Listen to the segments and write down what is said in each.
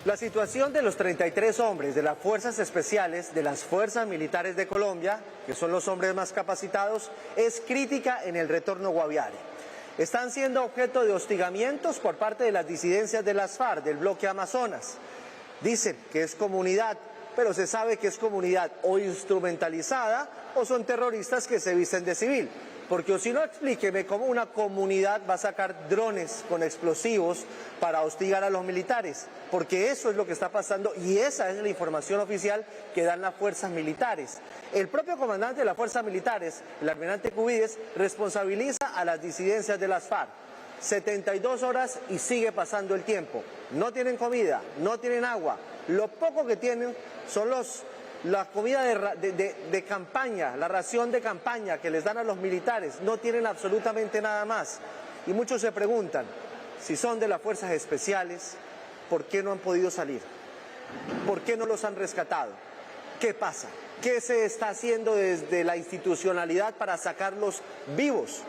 La situación de los 33 hombres de las Fuerzas Especiales de las Fuerzas Militares de Colombia, que son los hombres más capacitados, es crítica en el retorno Guaviare. Están siendo objeto de hostigamientos por parte de las disidencias de las FARC, del bloque Amazonas. Dicen que es comunidad, pero se sabe que es comunidad o instrumentalizada o son terroristas que se visten de civil. Porque o si no, explíqueme cómo una comunidad va a sacar drones con explosivos para hostigar a los militares, porque eso es lo que está pasando y esa es la información oficial que dan las fuerzas militares. El propio comandante de las fuerzas militares, el almirante Cubides, responsabiliza a las disidencias de las FARC. 72 horas y sigue pasando el tiempo. No tienen comida, no tienen agua. Lo poco que tienen son la comida de campaña, la ración de campaña que les dan a los militares. No tienen absolutamente nada más. Y muchos se preguntan, si son de las fuerzas especiales, ¿por qué no han podido salir? ¿Por qué no los han rescatado? ¿Qué pasa? ¿Qué se está haciendo desde la institucionalidad para sacarlos vivos?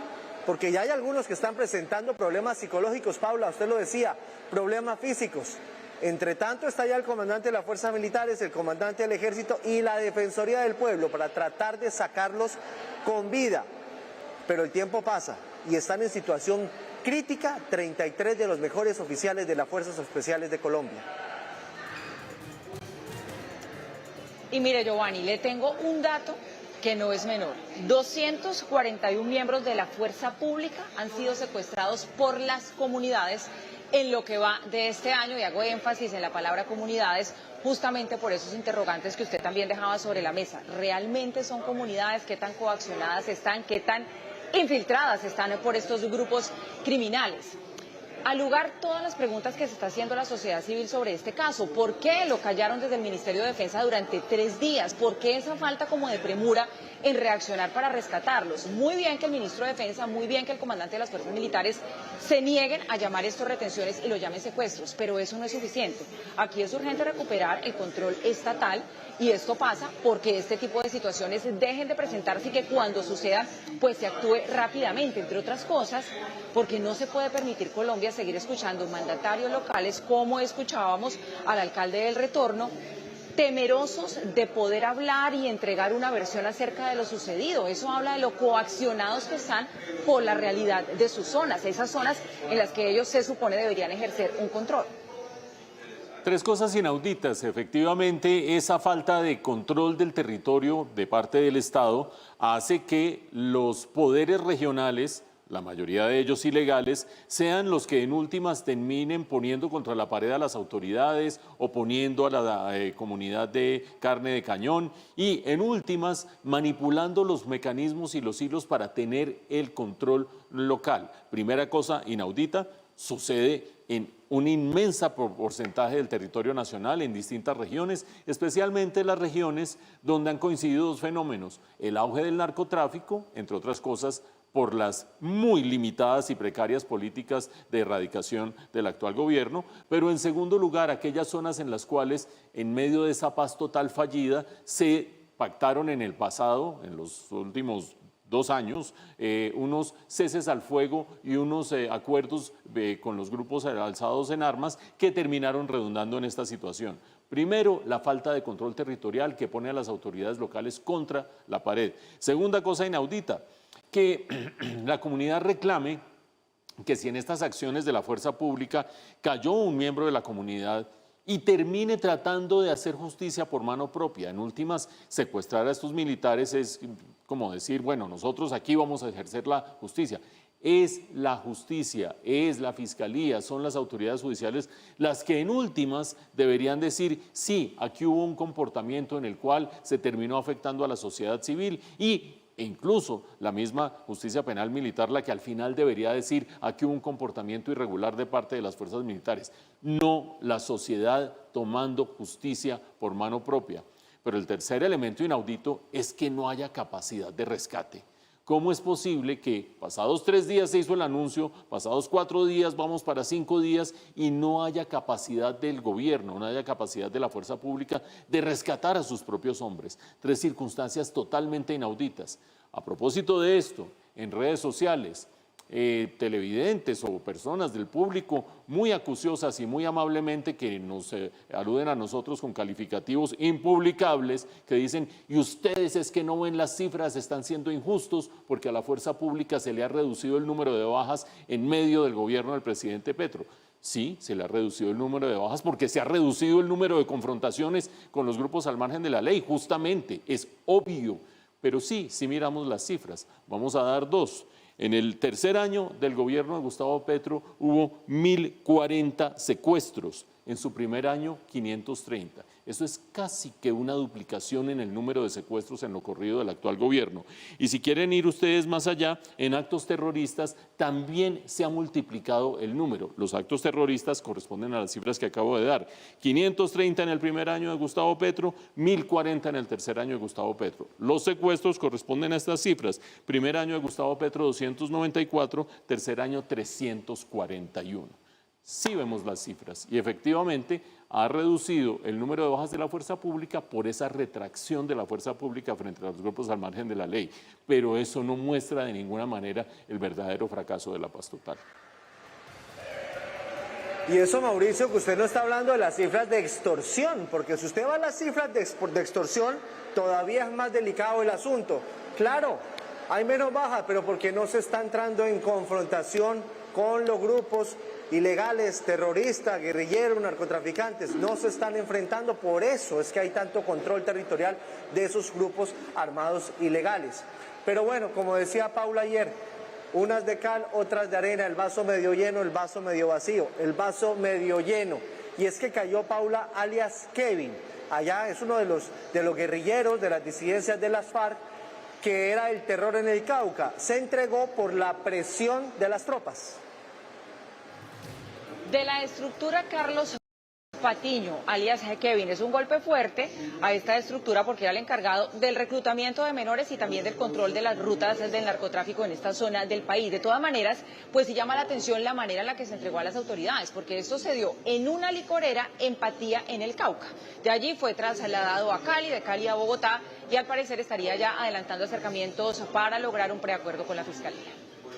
Porque ya hay algunos que están presentando problemas psicológicos, Paula, usted lo decía, problemas físicos. Entre tanto está ya el comandante de las fuerzas militares, el comandante del ejército y la Defensoría del Pueblo para tratar de sacarlos con vida. Pero el tiempo pasa y están en situación crítica 33 de los mejores oficiales de las Fuerzas Especiales de Colombia. Y mire, Giovanni, le tengo un dato que no es menor. 241 miembros de la fuerza pública han sido secuestrados por las comunidades en lo que va de este año, y hago énfasis en la palabra comunidades, justamente por esos interrogantes que usted también dejaba sobre la mesa. ¿Realmente son comunidades? ¿Qué tan coaccionadas están? ¿Qué tan infiltradas están por estos grupos criminales? Al lugar todas las preguntas que se está haciendo la sociedad civil sobre este caso. ¿Por qué lo callaron desde el Ministerio de Defensa durante 3 días? ¿Por qué esa falta como de premura en reaccionar para rescatarlos? Muy bien que el ministro de Defensa, muy bien que el comandante de las fuerzas militares se nieguen a llamar estos retenciones y lo llamen secuestros, pero eso no es suficiente. Aquí es urgente recuperar el control estatal y esto pasa porque este tipo de situaciones dejen de presentarse y que cuando sucedan pues se actúe rápidamente, entre otras cosas, porque no se puede permitir Colombia seguir escuchando mandatarios locales como escuchábamos al alcalde del Retorno, temerosos de poder hablar y entregar una versión acerca de lo sucedido. Eso habla de lo coaccionados que están por la realidad de sus zonas, esas zonas en las que ellos se supone deberían ejercer un control. 3 cosas inauditas. Efectivamente, esa falta de control del territorio de parte del Estado hace que los poderes regionales, la mayoría de ellos ilegales, sean los que en últimas terminen poniendo contra la pared a las autoridades, oponiendo a la comunidad de carne de cañón y en últimas manipulando los mecanismos y los hilos para tener el control local. Primera cosa inaudita, sucede en un inmenso porcentaje del territorio nacional, en distintas regiones, especialmente las regiones donde han coincidido 2 fenómenos: el auge del narcotráfico, entre otras cosas, por las muy limitadas y precarias políticas de erradicación del actual gobierno, pero en segundo lugar, aquellas zonas en las cuales, en medio de esa paz total fallida, se pactaron en el pasado, en los últimos 2 años, unos ceses al fuego y unos acuerdos con los grupos alzados en armas que terminaron redundando en esta situación. Primero, la falta de control territorial que pone a las autoridades locales contra la pared. Segunda cosa inaudita, que la comunidad reclame que si en estas acciones de la fuerza pública cayó un miembro de la comunidad y termine tratando de hacer justicia por mano propia. En últimas, secuestrar a estos militares es como decir, bueno, nosotros aquí vamos a ejercer la justicia. Es la justicia, es la fiscalía, son las autoridades judiciales las que en últimas deberían decir, sí, aquí hubo un comportamiento en el cual se terminó afectando a la sociedad civil e incluso la misma justicia penal militar la que al final debería decir aquí hubo un comportamiento irregular de parte de las fuerzas militares, no la sociedad tomando justicia por mano propia. Pero el tercer elemento inaudito es que no haya capacidad de rescate. ¿Cómo es posible que pasados 3 días se hizo el anuncio, pasados 4 días, vamos para 5 días y no haya capacidad del gobierno, no haya capacidad de la fuerza pública de rescatar a sus propios hombres? 3 circunstancias totalmente inauditas. A propósito de esto, en redes sociales, televidentes o personas del público muy acuciosas y muy amablemente que nos aluden a nosotros con calificativos impublicables que dicen, y ustedes es que no ven las cifras, están siendo injustos porque a la fuerza pública se le ha reducido el número de bajas en medio del gobierno del presidente Petro. Sí, se le ha reducido el número de bajas porque se ha reducido el número de confrontaciones con los grupos al margen de la ley, justamente, es obvio. Pero sí, si miramos las cifras, vamos a dar dos. En el tercer año del gobierno de Gustavo Petro hubo 1.040 secuestros, en su primer año 530. Eso es casi que una duplicación en el número de secuestros en lo corrido del actual gobierno. Y si quieren ir ustedes más allá, en actos terroristas también se ha multiplicado el número. Los actos terroristas corresponden a las cifras que acabo de dar. 530 en el primer año de Gustavo Petro, 1.040 en el tercer año de Gustavo Petro. Los secuestros corresponden a estas cifras. Primer año de Gustavo Petro, 294, tercer año, 341. Sí vemos las cifras y efectivamente ha reducido el número de bajas de la fuerza pública por esa retracción de la fuerza pública frente a los grupos al margen de la ley, pero eso no muestra de ninguna manera el verdadero fracaso de la paz total. Y eso, Mauricio, que usted no está hablando de las cifras de extorsión, porque si usted va a las cifras de extorsión, todavía es más delicado el asunto. Claro, hay menos bajas, pero porque no se está entrando en confrontación con los grupos ilegales, terroristas, guerrilleros, narcotraficantes, no se están enfrentando, por eso es que hay tanto control territorial de esos grupos armados ilegales. Pero bueno, como decía Paula ayer, unas de cal, otras de arena, el vaso medio lleno, el vaso medio vacío, el vaso medio lleno. Y es que cayó Paula alias Kevin, allá es uno de los guerrilleros de las disidencias de las FARC, que era el terror en el Cauca, se entregó por la presión de las tropas. De la estructura Carlos Patiño, alias Kevin, es un golpe fuerte a esta estructura porque era el encargado del reclutamiento de menores y también del control de las rutas del narcotráfico en esta zona del país. De todas maneras, pues sí llama la atención la manera en la que se entregó a las autoridades, porque esto se dio en una licorera Empatía en el Cauca. De allí fue trasladado a Cali, de Cali a Bogotá, y al parecer estaría ya adelantando acercamientos para lograr un preacuerdo con la Fiscalía.